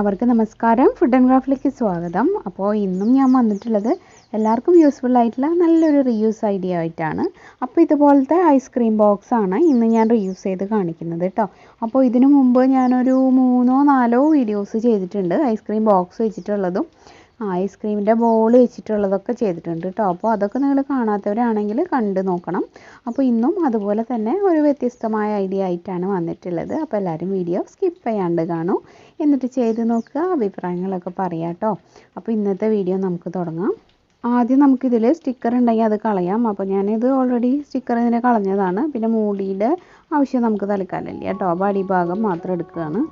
എല്ലാവർക്കും നമസ്കാരം. Food and ക്രാഫ്റ്റിലേക്ക് സ്വാഗതം. അപ്പോൾ ഇന്നും ഞാൻ വന്നിട്ടുള്ളത് എല്ലാവർക്കും യൂസ്ഫുൾ ആയിട്ടുള്ള നല്ലൊരു റീയൂസ് ഐഡിയ ആയിട്ടാണ്. അപ്പോൾ ഇതുപോലത്തെ ഐസ്ക്രീം ബോക്സ് ആണ് ഇന്ന് ഞാൻ റീയൂസ് ചെയ്ത് കാണിക്കുന്നത് കേട്ടോ. അപ്പോൾ ഇതിനു മുമ്പ് ഞാനൊരു 3-4 വീഡിയോസ് ചെയ്തിട്ടുണ്ട്, ഐസ്ക്രീം ബോക്സ് വെച്ചിട്ടുള്ളതും ഐസ്ക്രീമിൻ്റെ ബോൾ വെച്ചിട്ടുള്ളതൊക്കെ ചെയ്തിട്ടുണ്ട് കേട്ടോ. അപ്പോൾ അതൊക്കെ നിങ്ങൾ കാണാത്തവരാണെങ്കിൽ കണ്ട് നോക്കണം. അപ്പോൾ ഇന്നും അതുപോലെ തന്നെ ഒരു വ്യത്യസ്തമായ ഐഡിയ ആയിട്ടാണ് വന്നിട്ടുള്ളത്. അപ്പോൾ എല്ലാവരും വീഡിയോ സ്കിപ്പ് ചെയ്യാണ്ട് കാണും, എന്നിട്ട് ചെയ്ത് നോക്കുക, അഭിപ്രായങ്ങളൊക്കെ പറയാം കേട്ടോ. അപ്പോൾ ഇന്നത്തെ വീഡിയോ നമുക്ക് തുടങ്ങാം. ആദ്യം നമുക്കിതിൽ സ്റ്റിക്കർ ഉണ്ടെങ്കിൽ അത് കളയാം. അപ്പോൾ ഞാനിത് ഓൾറെഡി സ്റ്റിക്കർ ഇതിനെ കളഞ്ഞതാണ്. പിന്നെ മൂടിയുടെ ആവശ്യം നമുക്ക് തൽക്കാലമില്ല കേട്ടോ. അപ്പോൾ അടിഭാഗം മാത്രം എടുക്കുകയാണ്.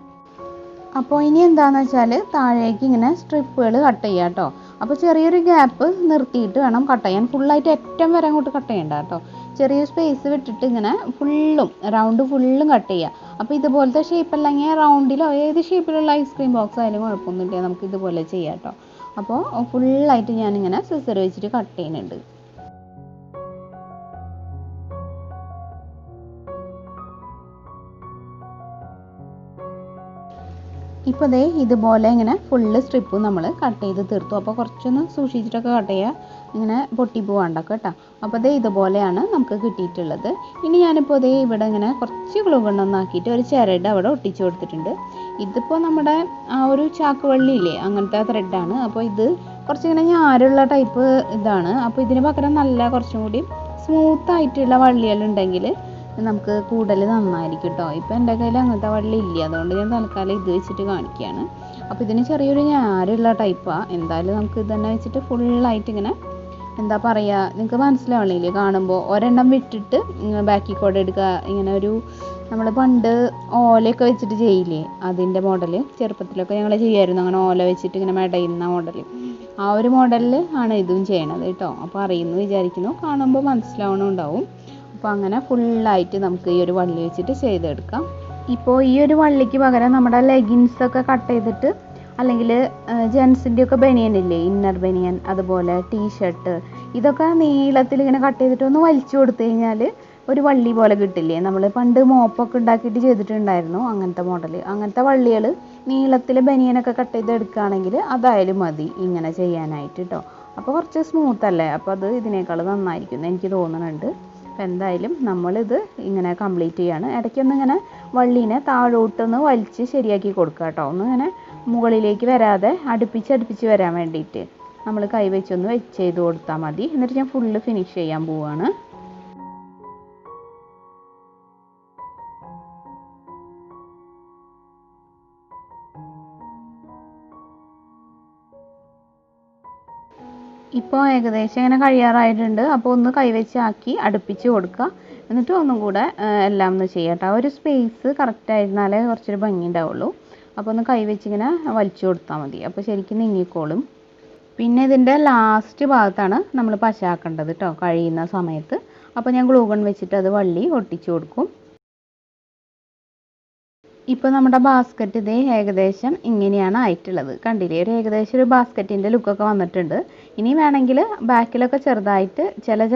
അപ്പോൾ ഇനി എന്താണെന്ന് വെച്ചാൽ താഴേക്ക് ഇങ്ങനെ സ്ട്രിപ്പുകൾ കട്ട് ചെയ്യുക കേട്ടോ. അപ്പോൾ ചെറിയൊരു ഗ്യാപ്പ് നിർത്തിയിട്ട് വേണം കട്ട് ചെയ്യാൻ. ഫുള്ളായിട്ട് ഏറ്റവും വരെ അങ്ങോട്ട് കട്ട് ചെയ്യണ്ട കേട്ടോ. ചെറിയ സ്പേസ് വിട്ടിട്ട് ഇങ്ങനെ റൗണ്ട് ഫുള്ളും കട്ട് ചെയ്യുക. അപ്പോൾ ഇതുപോലത്തെ ഷേപ്പ് അല്ലെങ്കിൽ റൗണ്ടിലോ ഏത് ഷേപ്പിലുള്ള ഐസ്ക്രീം ബോക്സ് ആയാലും കുഴപ്പമൊന്നുമില്ല, നമുക്ക് ഇതുപോലെ ചെയ്യാം കേട്ടോ. അപ്പോൾ ഫുള്ളായിട്ട് ഞാനിങ്ങനെ സിസർ വെച്ചിട്ട് കട്ട് ചെയ്യുന്നുണ്ട്. ഇപ്പോൾ ദേ ഇതുപോലെ ഇങ്ങനെ ഫുള്ള് സ്ട്രിപ്പ് നമ്മൾ കട്ട് ചെയ്ത് തീർത്തു. അപ്പോൾ കുറച്ചൊന്ന് സൂക്ഷിച്ചിട്ടൊക്കെ കട്ട് ചെയ്യുക, ഇങ്ങനെ പൊട്ടിപ്പോവാണ്ടൊക്കെ കേട്ടോ. അപ്പോൾ ദേ ഇതുപോലെയാണ് നമുക്ക് കിട്ടിയിട്ടുള്ളത്. ഇനി ഞാനിപ്പോൾ ദേ ഇവിടെ ഇങ്ങനെ കുറച്ച് ഗ്ലൂ ഗണ്ണൊന്നാക്കിയിട്ട് ഒരു ചരട് അവിടെ ഒട്ടിച്ച് കൊടുത്തിട്ടുണ്ട്. ഇതിപ്പോൾ നമ്മുടെ ആ ഒരു ചാക്കുവള്ളി ഇല്ലേ, അങ്ങനത്തെ ത്രെഡാണ്. അപ്പോൾ ഇത് കുറച്ചിങ്ങനെ ഞാരുള്ള ടൈപ്പ് ഇതാണ്. അപ്പോൾ ഇതിന് പകരം നല്ല കുറച്ചും കൂടി സ്മൂത്തായിട്ടുള്ള വള്ളികളുണ്ടെങ്കിൽ നമുക്ക് കൂടുതൽ നന്നായിരിക്കും കേട്ടോ. ഇപ്പോൾ എൻ്റെ കയ്യിൽ അങ്ങനത്തെ വള്ളി ഇല്ല, അതുകൊണ്ട് ഞാൻ തൽക്കാലം ഇത് വെച്ചിട്ട് കാണിക്കുകയാണ്. അപ്പോൾ ഇതിന് ചെറിയൊരു ഞാരുള്ള ടൈപ്പാണ്. എന്തായാലും നമുക്ക് ഇത് തന്നെ വെച്ചിട്ട് ഫുള്ളായിട്ട് ഇങ്ങനെ എന്താ പറയുക, നിങ്ങൾക്ക് മനസ്സിലാവണില്ലേ കാണുമ്പോൾ, ഒരെണ്ണം വിട്ടിട്ട് ബാക്കി കൂടെ എടുക്കുക. ഇങ്ങനെ ഒരു നമ്മൾ പണ്ട് ഓലയൊക്കെ വെച്ചിട്ട് ചെയ്യില്ലേ, അതിൻ്റെ മോഡൽ ചെറുപ്പത്തിലൊക്കെ ഞങ്ങൾ ചെയ്യായിരുന്നു. അങ്ങനെ ഓല വെച്ചിട്ട് ഇങ്ങനെ മെടയുന്ന മോഡൽ, ആ ഒരു മോഡലിൽ ആണ് ഇതും ചെയ്യണത് കേട്ടോ. അപ്പോൾ അറിയുന്നു വിചാരിക്കുന്നു, കാണുമ്പോൾ മനസ്സിലാവണുണ്ടാവും. അപ്പോൾ അങ്ങനെ ഫുള്ളായിട്ട് നമുക്ക് ഈ ഒരു വള്ളി വെച്ചിട്ട് ചെയ്തെടുക്കാം. ഇപ്പോൾ ഈ ഒരു വള്ളിക്ക് പകരം നമ്മുടെ ലെഗിൻസൊക്കെ കട്ട് ചെയ്തിട്ട്, അല്ലെങ്കിൽ ജെൻസിൻ്റെയൊക്കെ ബനിയനില്ലേ, ഇന്നർ ബനിയൻ, അതുപോലെ ടീഷർട്ട്, ഇതൊക്കെ നീളത്തിൽ ഇങ്ങനെ കട്ട് ചെയ്തിട്ട് ഒന്ന് വലിച്ചു കൊടുത്തു കഴിഞ്ഞാൽ ഒരു വള്ളി പോലെ കിട്ടില്ലേ. നമ്മൾ പണ്ട് മോപ്പൊക്കെ ഉണ്ടാക്കിയിട്ട് ചെയ്തിട്ടുണ്ടായിരുന്നു അങ്ങനത്തെ മോഡൽ. അങ്ങനത്തെ വള്ളികൾ നീളത്തിൽ ബനിയനൊക്കെ കട്ട് ചെയ്ത് എടുക്കുകയാണെങ്കിൽ അതായാലും മതി ഇങ്ങനെ ചെയ്യാനായിട്ട് കേട്ടോ. അപ്പോൾ കുറച്ച് സ്മൂത്തല്ലേ, അപ്പോൾ അത് ഇതിനേക്കാൾ നന്നായിരിക്കും എന്ന് എനിക്ക് തോന്നുന്നുണ്ട്. അപ്പോൾ എന്തായാലും നമ്മളിത് ഇങ്ങനെ കംപ്ലീറ്റ് ചെയ്യാണ്. ഇടയ്ക്കൊന്ന് ഇങ്ങനെ വള്ളീനെ താഴോട്ടൊന്ന് വലിച്ച് ശരിയാക്കി കൊടുക്കുക കേട്ടോ. ഒന്ന് ഇങ്ങനെ മുകളിലേക്ക് വരാതെ അടുപ്പിച്ച് വരാൻ വേണ്ടിയിട്ട് നമ്മൾ കൈ വെച്ചൊന്ന് ചെയ്ത് കൊടുത്താൽ മതി. എന്നിട്ട് ഞാൻ ഫുള്ള് ഫിനിഷ് ചെയ്യാൻ പോവുകയാണ്. ഇപ്പോൾ ഏകദേശം ഇങ്ങനെ കഴിയാറായിട്ടുണ്ട്. അപ്പോൾ ഒന്ന് കൈവച്ച് ആക്കി അടുപ്പിച്ച് കൊടുക്കുക. എന്നിട്ട് ഒന്നും കൂടെ എല്ലാം ഒന്ന് ചെയ്യാം കേട്ടോ. ഒരു സ്പേസ് കറക്റ്റായിരുന്നാലേ കുറച്ചൊരു ഭംഗി ഉണ്ടാവുള്ളൂ. അപ്പോൾ ഒന്ന് കൈവച്ച് ഇങ്ങനെ വലിച്ചു കൊടുത്താൽ മതി. അപ്പോൾ ശരിക്കും നീങ്ങിക്കോളും. പിന്നെ ഇതിൻ്റെ ലാസ്റ്റ് ഭാഗത്താണ് നമ്മൾ പശാക്കേണ്ടത് കേട്ടോ, കഴിയുന്ന സമയത്ത്. അപ്പോൾ ഞാൻ ഗ്ലൂ ഗൺ വെച്ചിട്ട് അത് വള്ളി ഒട്ടിച്ചു കൊടുക്കും. ഇപ്പോൾ നമ്മുടെ ബാസ്ക്കറ്റ് ഇതേ ഏകദേശം ഇങ്ങനെയാണ് ആയിട്ടുള്ളത്. കണ്ടില്ലേ, ഏകദേശം ഒരു ബാസ്ക്കറ്റിൻ്റെ ലുക്കൊക്കെ വന്നിട്ടുണ്ട്. ഇനി വേണമെങ്കിൽ ബാക്കിലൊക്കെ ചെറുതായിട്ട് ചില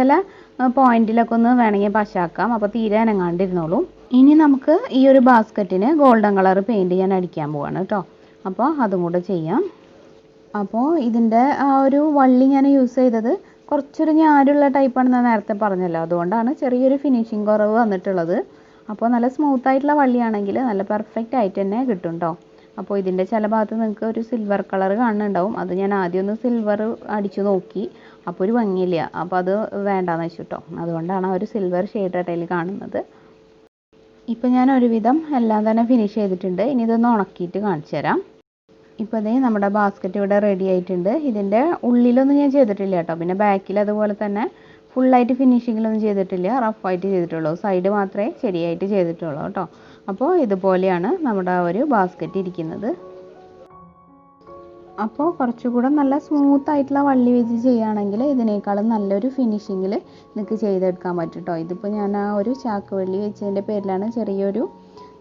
പോയിന്റിലൊക്കെ ഒന്ന് വേണമെങ്കിൽ പശാക്കാം. അപ്പോൾ തീരെ അനങ്ങാണ്ടിരുന്നോളൂ. ഇനി നമുക്ക് ഈ ഒരു ബാസ്ക്കറ്റിന് ഗോൾഡൻ കളർ പെയിൻറ്റ് ഞാൻ അടിക്കാൻ പോവാണ് കേട്ടോ. അപ്പോൾ അതും കൂടെ ചെയ്യാം. അപ്പോൾ ഇതിൻ്റെ ആ ഒരു വള്ളി ഞാൻ യൂസ് ചെയ്തത് കുറച്ചൊരു ഞാരുള്ള ടൈപ്പാണെന്ന് നേരത്തെ പറഞ്ഞല്ലോ, അതുകൊണ്ടാണ് ചെറിയൊരു ഫിനിഷിങ് കുറവ് വന്നിട്ടുള്ളത്. അപ്പോൾ നല്ല സ്മൂത്തായിട്ടുള്ള വള്ളിയാണെങ്കിൽ നല്ല പെർഫെക്റ്റ് ആയിട്ട് തന്നെ കിട്ടും കേട്ടോ. അപ്പോൾ ഇതിൻ്റെ ചില ഭാഗത്ത് നിങ്ങൾക്ക് ഒരു സിൽവർ കളർ കാണുന്നുണ്ടാവും. അത് ഞാൻ ആദ്യം ഒന്ന് സിൽവർ അടിച്ചു നോക്കി, അപ്പോൾ ഒരു ഭംഗിയില്ല. അപ്പോൾ അത് വേണ്ടാന്ന് വെച്ചു കേട്ടോ. അതുകൊണ്ടാണ് ആ ഒരു സിൽവർ ഷെയ്ഡ് ഇടയിൽ കാണുന്നത്. ഇപ്പോൾ ഞാൻ ഒരുവിധം എല്ലാം തന്നെ ഫിനിഷ് ചെയ്തിട്ടുണ്ട്. ഇനി ഇതൊന്ന് ഉണക്കിയിട്ട് കാണിച്ചു തരാം. ഇപ്പോൾ ഇതേ നമ്മുടെ ബാസ്ക്കറ്റ് ഇവിടെ റെഡി ആയിട്ടുണ്ട്. ഇതിൻ്റെ ഉള്ളിലൊന്നും ഞാൻ ചെയ്തിട്ടില്ല കേട്ടോ. പിന്നെ ബാക്കിൽ അതുപോലെ തന്നെ ഫുള്ളായിട്ട് ഫിനിഷിങ്ങിലൊന്നും ചെയ്തിട്ടില്ല, റഫായിട്ട് ചെയ്തിട്ടുള്ളൂ. സൈഡ് മാത്രമേ ശരിയായിട്ട് ചെയ്തിട്ടുള്ളൂ കേട്ടോ. അപ്പോൾ ഇതുപോലെയാണ് നമ്മുടെ ആ ഒരു ബാസ്ക്കറ്റ് ഇരിക്കുന്നത്. അപ്പോൾ കുറച്ചുകൂടെ നല്ല സ്മൂത്തായിട്ടുള്ള വള്ളി വെച്ച് ചെയ്യുകയാണെങ്കിൽ ഇതിനേക്കാളും നല്ലൊരു ഫിനിഷിങ്ങിൽ നിങ്ങൾക്ക് ചെയ്തെടുക്കാൻ പറ്റും കേട്ടോ. ഇതിപ്പോൾ ഞാൻ ആ ഒരു ചാക്ക് വള്ളി വെച്ചതിൻ്റെ പേരിലാണ് ചെറിയൊരു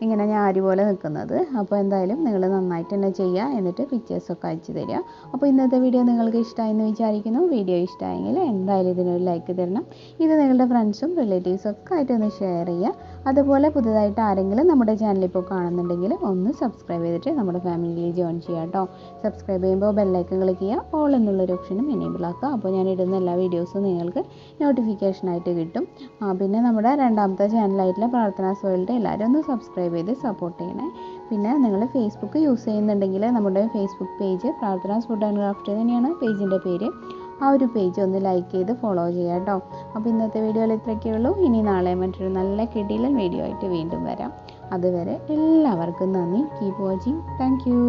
ഇങ്ങനെ ഞാരി പോലെ നിൽക്കുന്നത്. അപ്പോൾ എന്തായാലും നിങ്ങൾ നന്നായിട്ട് തന്നെ ചെയ്യുക, എന്നിട്ട് പിക്ചേഴ്സൊക്കെ അയച്ചു തരിക. അപ്പോൾ ഇന്നത്തെ വീഡിയോ നിങ്ങൾക്ക് ഇഷ്ടമായെന്ന് വിചാരിക്കുന്നു. വീഡിയോ ഇഷ്ടമായെങ്കിൽ എന്തായാലും ഇതിനൊരു ലൈക്ക് തരണം. ഇത് നിങ്ങളുടെ ഫ്രണ്ട്സും റിലേറ്റീവ്സും ഒക്കെ ആയിട്ടൊന്ന് ഷെയർ ചെയ്യുക. അതുപോലെ പുതുതായിട്ട് ആരെങ്കിലും നമ്മുടെ ചാനൽ ഇപ്പോൾ കാണുന്നുണ്ടെങ്കിൽ ഒന്ന് സബ്സ്ക്രൈബ് ചെയ്തിട്ട് നമ്മുടെ ഫാമിലിയിൽ ജോയിൻ ചെയ്യുക കേട്ടോ. സബ്സ്ക്രൈബ് ചെയ്യുമ്പോൾ ബെല്ലൈക്കൺ ക്ലിക്ക് ചെയ്യുക, ഓൾ എന്നുള്ളൊരു ഓപ്ഷനും എനേബിൾ ആക്കുക. അപ്പോൾ ഞാൻ ഇടുന്ന എല്ലാ വീഡിയോസും നിങ്ങൾക്ക് നോട്ടിഫിക്കേഷനായിട്ട് കിട്ടും. പിന്നെ നമ്മുടെ രണ്ടാമത്തെ ചാനലായിട്ടുള്ള പ്രാർത്ഥനാസ് വേൾഡ് എല്ലാവരും ഒന്ന് സബ്സ്ക്രൈബ് ചെയ്ത് സപ്പോർട്ട് ചെയ്യണേ. പിന്നെ നിങ്ങൾ ഫേസ്ബുക്ക് യൂസ് ചെയ്യുന്നുണ്ടെങ്കിൽ നമ്മുടെ Facebook page പ്രാർത്ഥനാസ് food and craft തന്നെയാണ് പേജിൻ്റെ പേര്. ആ ഒരു പേജ് ഒന്ന് ലൈക്ക് ചെയ്ത് ഫോളോ ചെയ്യുക കേട്ടോ. അപ്പോൾ ഇന്നത്തെ വീഡിയോയിൽ ഇത്രയൊക്കെ ഉള്ളൂ. ഇനി നാളെ മറ്റൊരു നല്ല കിടിലൻ വീഡിയോ ആയിട്ട് വീണ്ടും വരാം. അതുവരെ എല്ലാവർക്കും നന്ദി. Keep watching. Thank you.